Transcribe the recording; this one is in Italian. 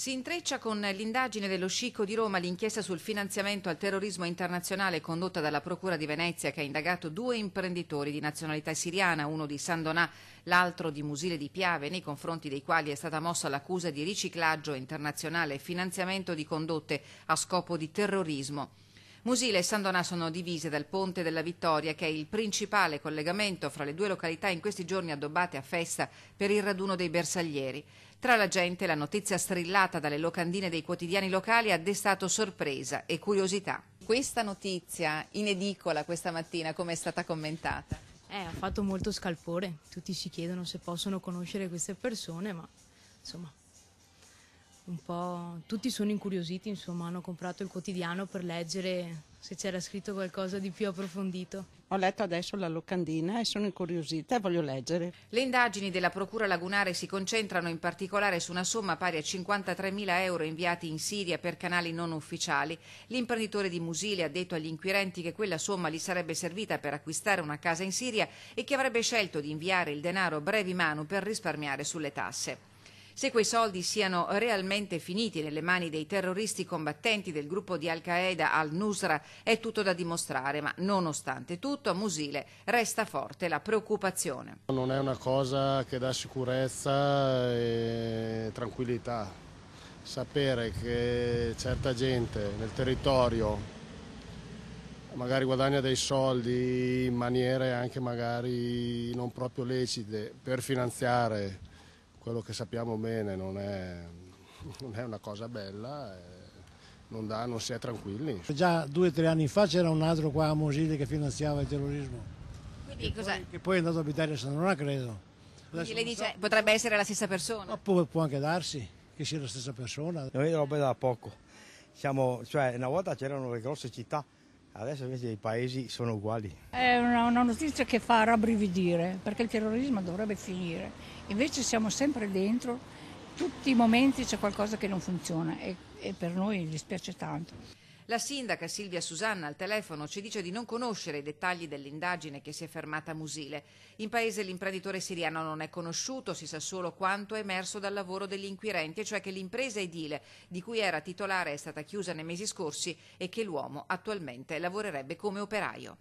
Si intreccia con l'indagine dello Scicco di Roma l'inchiesta sul finanziamento al terrorismo internazionale condotta dalla Procura di Venezia, che ha indagato 2 imprenditori di nazionalità siriana, uno di San Donà, l'altro di Musile di Piave, nei confronti dei quali è stata mossa l'accusa di riciclaggio internazionale e finanziamento di condotte a scopo di terrorismo. Musile e San Donà sono divise dal Ponte della Vittoria, che è il principale collegamento fra le 2 località in questi giorni addobbate a festa per il raduno dei bersaglieri. Tra la gente la notizia strillata dalle locandine dei quotidiani locali ha destato sorpresa e curiosità. Questa notizia in edicola questa mattina come è stata commentata? Ha fatto molto scalpore, tutti si chiedono se possono conoscere queste persone, ma insomma un po' tutti sono incuriositi, insomma hanno comprato il quotidiano per leggere se c'era scritto qualcosa di più approfondito. Ho letto adesso la locandina e sono incuriosita e voglio leggere. Le indagini della Procura Lagunare si concentrano in particolare su una somma pari a 53.000 euro inviati in Siria per canali non ufficiali. L'imprenditore di Musile ha detto agli inquirenti che quella somma gli sarebbe servita per acquistare una casa in Siria e che avrebbe scelto di inviare il denaro brevi manu per risparmiare sulle tasse. Se quei soldi siano realmente finiti nelle mani dei terroristi combattenti del gruppo di Al-Qaeda al-Nusra è tutto da dimostrare, ma nonostante tutto a Musile resta forte la preoccupazione. Non è una cosa che dà sicurezza e tranquillità. Sapere che certa gente nel territorio magari guadagna dei soldi in maniere anche magari non proprio lecite per finanziare quello che sappiamo bene non è una cosa bella, non si è tranquilli. Già 2 o 3 anni fa c'era un altro qua a Musile che finanziava il terrorismo, che poi è andato a abitare a San Donà, credo. Quindi lei dice potrebbe essere la stessa persona? Ma può anche darsi che sia la stessa persona. Noi roba da poco, una volta c'erano le grosse città, adesso invece i paesi sono uguali. È una notizia che fa rabbrividire, perché il terrorismo dovrebbe finire. Invece siamo sempre dentro, tutti i momenti c'è qualcosa che non funziona e per noi dispiace tanto. La sindaca Silvia Susanna al telefono ci dice di non conoscere i dettagli dell'indagine che si è fermata a Musile. In paese l'imprenditore siriano non è conosciuto, si sa solo quanto è emerso dal lavoro degli inquirenti, cioè che l'impresa edile di cui era titolare è stata chiusa nei mesi scorsi e che l'uomo attualmente lavorerebbe come operaio.